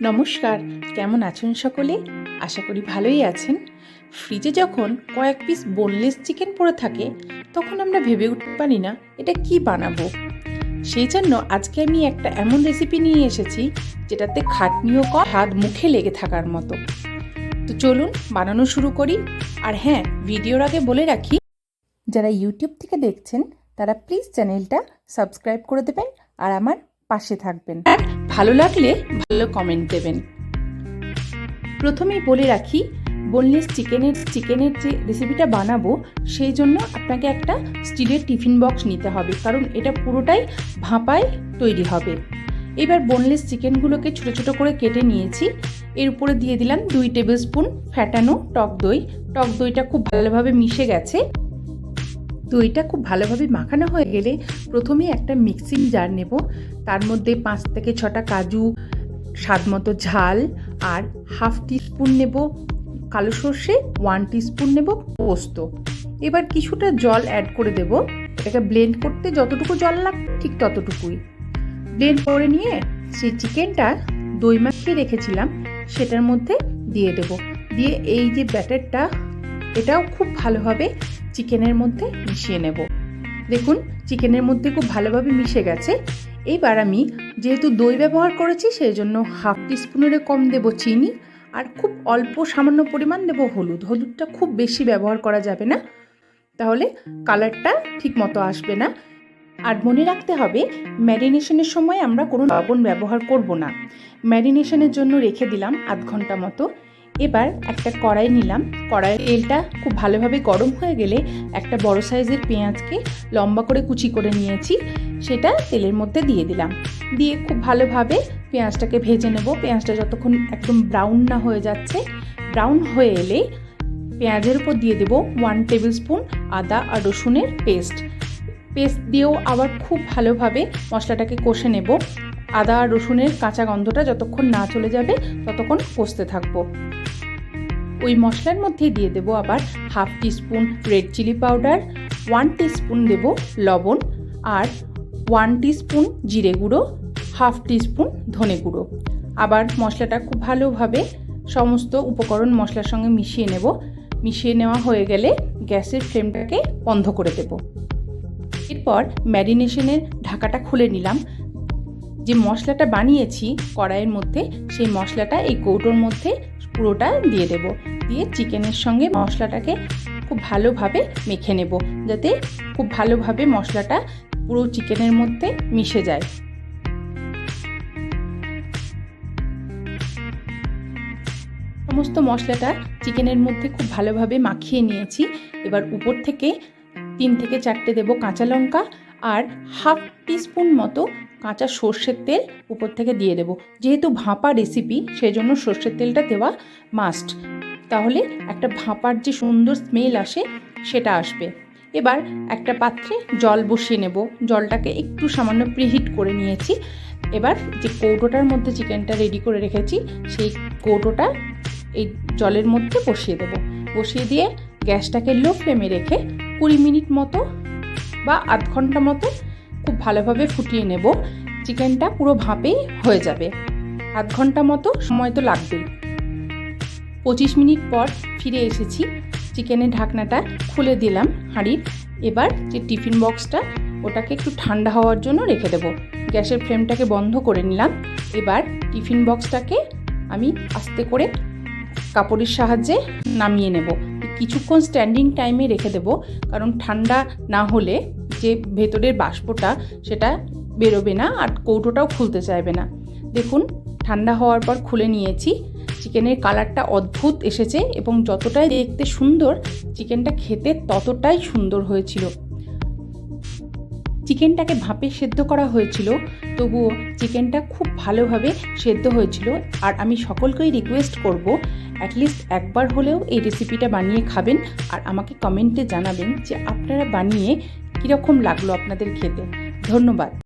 নমস্কার, কেমন আছেন সকলে? আশা করি ভালোই আছেন। ফ্রিজে যখন কয়েক পিস বোনলেস চিকেন পড়ে থাকে তখন আমরা ভেবে উঠতে পারি না এটা কি বানাবো। সেই জন্য আজকে আমি একটা এমন রেসিপি নিয়ে এসেছি যেটাতে খাটনিও কম, হাত মুখে লেগে থাকার মতো। তো চলুন বানানো শুরু করি। আর হ্যাঁ, ভিডিওর আগে বলে রাখি, যারা ইউটিউব থেকে দেখছেন তারা প্লিজ চ্যানেলটা সাবস্ক্রাইব করে দেবেন আর আমার পাশে থাকবেন, আর ভালো লাগলে ভালো কমেন্ট দেবেন। প্রথমেই বলে রাখি, বোনলেস চিকেনের যে রেসিপিটা বানাবো সেই জন্য আপনাকে একটা স্টিলের টিফিন বক্স নিতে হবে, কারণ এটা পুরোটাই ভাপায় তৈরি হবে। এবার বোনলেস চিকেনগুলোকে ছোটো ছোটো করে কেটে নিয়েছি। এর উপরে দিয়ে দিলাম 2 টেবিল স্পুন ফ্যাটানো টক দই। টক দইটা খুব ভালোভাবে মিশে গেছে। দইটা খুব ভালোভাবে মাখানো হয়ে গেলে প্রথমে একটা মিক্সিং জার নেব। তার মধ্যে 5 থেকে 6টা কাজু, স্বাদ মতো ঝাল, আর হাফ টিস্পুন নেব কালো সর্ষে, 1 টিস্পুন নেব পোস্ত। এবার কিছুটা জল অ্যাড করে দেব। এটাকে ব্লেন্ড করতে যতটুকু জল লাগবে ঠিক ততটুকুই। ব্লেন্ড করে নিয়ে সেই চিকেনটা দই মাখিয়ে রেখেছিলাম সেটার মধ্যে দিয়ে দেব। দিয়ে এই যে ব্যাটারটা, এটাও খুব ভালোভাবে চিকেনের মধ্যে মিশিয়ে নেব। দেখুন চিকেনের মধ্যে খুব ভালোভাবে মিশে গেছে। এইবার আমি যেহেতু দই ব্যবহার করেছি সেই জন্য হাফ টিস্পুনেরও কম দেব চিনি, আর খুব অল্প সামান্য পরিমাণ দেব হলুদ। হলুদটা খুব বেশি ব্যবহার করা যাবে না, তাহলে কালারটা ঠিক মতো আসবে না। আর মনে রাখতে হবে, ম্যারিনেশনের সময় আমরা কোনো লবণ ব্যবহার করব না। ম্যারিনেশনের জন্য রেখে দিলাম আধ ঘন্টা মতো। এবার একটা কড়াই নিলাম। কড়াইয়ের তেলটা খুব ভালোভাবে গরম হয়ে গেলে একটা বড় সাইজের পেঁয়াজকে লম্বা করে কুচি করে নিয়েছি, সেটা তেলের মধ্যে দিয়ে দিলাম। দিয়ে খুব ভালোভাবে পেঁয়াজটাকে ভেজে নেব। পেঁয়াজটা যতক্ষণ একদম ব্রাউন না হয়ে যাচ্ছে, ব্রাউন হয়ে এলে পেঁয়াজের উপর দিয়ে দেব 1 টেবিল স্পুন আদা আর রসুনের পেস্ট দিয়েও আবার খুব ভালোভাবে মশলাটাকে কষে নেব। আদা আর রসুনের কাঁচা গন্ধটা যতক্ষণ না চলে যাবে ততক্ষণ কষতে থাকবো। ওই মশলার মধ্যেই দিয়ে দেব আবার half teaspoon red chilli powder, 1 teaspoon দেব লবণ, আর 1 টিস্পুন জিরে গুঁড়ো, হাফ টিস্পুন ধনে গুঁড়ো। আবার মশলাটা খুব ভালোভাবে সমস্ত উপকরণ মশলার সঙ্গে মিশিয়ে নেব। মিশিয়ে নেওয়া হয়ে গেলে গ্যাসের ফ্লেমটাকে বন্ধ করে দেব। এরপর ম্যারিনেশনের ঢাকাটা খুলে নিলাম। যে মশলাটা বানিয়েছি কড়াইয়ের মধ্যে, সেই মশলাটা এই কৌটোর মধ্যে পুরোটা দিয়ে দেব। দিয়ে চিকেনের সঙ্গে মশলাটাকে খুব ভালোভাবে মেখে নেব, যাতে খুব ভালোভাবে মশলাটা পুরো চিকেনের মধ্যে মিশে যায়। সমস্ত মশলাটা চিকেনের মধ্যে খুব ভালোভাবে মাখিয়ে নিয়েছি। এবার উপর থেকে 3 থেকে 4টে দেব কাঁচা লঙ্কা, আর হাফ টিস্পুন মতো কাঁচা সর্ষের তেল উপর থেকে দিয়ে দেব। যেহেতু ভাপা রেসিপি সেই জন্য সর্ষের তেলটা দেওয়া মাস্ট, তাহলে একটা ভাপার যে সুন্দর স্মেল আসে সেটা আসবে। এবার একটা পাত্রে জল বসিয়ে নেব। জলটাকে একটু সামান্য প্রিহিট করে নিয়েছি। এবার যে কৌটোটার মধ্যে চিকেনটা রেডি করে রেখেছি সেই কৌটোটা এই জলের মধ্যে বসিয়ে দেব। বসিয়ে দিয়ে গ্যাসটাকে লো ফ্লেমে রেখে 20 মিনিট মতো বা আধ ঘন্টা মতো খুব ভালোভাবে ফুটিয়ে নেব। চিকেনটা পুরো ভাপেই হয়ে যাবে। আধ ঘন্টা মতো সময় তো লাগবেই। 25 মিনিট পর ফিরে এসেছি। চিকেনের ঢাকনাটা খুলে দিলাম হাঁড়ির। এবার যে টিফিন বক্সটা, ওটাকে একটু ঠান্ডা হওয়ার জন্য রেখে দেব। গ্যাসের ফ্লেমটাকে বন্ধ করে নিলাম। এবার টিফিন বক্সটাকে আমি আস্তে করে কাপড়ের সাহায্যে নামিয়ে নেব। কিছুক্ষণ স্ট্যান্ডিং টাইমে রেখে দেব, কারণ ঠান্ডা না হলে যে ভেতরের বাষ্পটা সেটা বেরোবে না, আর কৌটোটাও খুলতে চাইবে না। দেখুন ঠান্ডা হওয়ার পর খুলে নিয়েছি। চিকেনের কালারটা অদ্ভুত এসেছে, এবং যতটাই দেখতে সুন্দর চিকেনটা খেতে ততটাই সুন্দর হয়েছিল। চিকেনটাকে ভাপে সেদ্ধ করা হয়েছিল, তবুও চিকেনটা খুব ভালোভাবে সেদ্ধ হয়েছিল। আর আমি সকলকেই রিকোয়েস্ট করব, অ্যাটলিস্ট একবার হলেও এই রেসিপিটা বানিয়ে খাবেন, আর আমাকে কমেন্টে জানাবেন যে আপনারা বানিয়ে কীরকম লাগলো আপনাদের খেতে। ধন্যবাদ।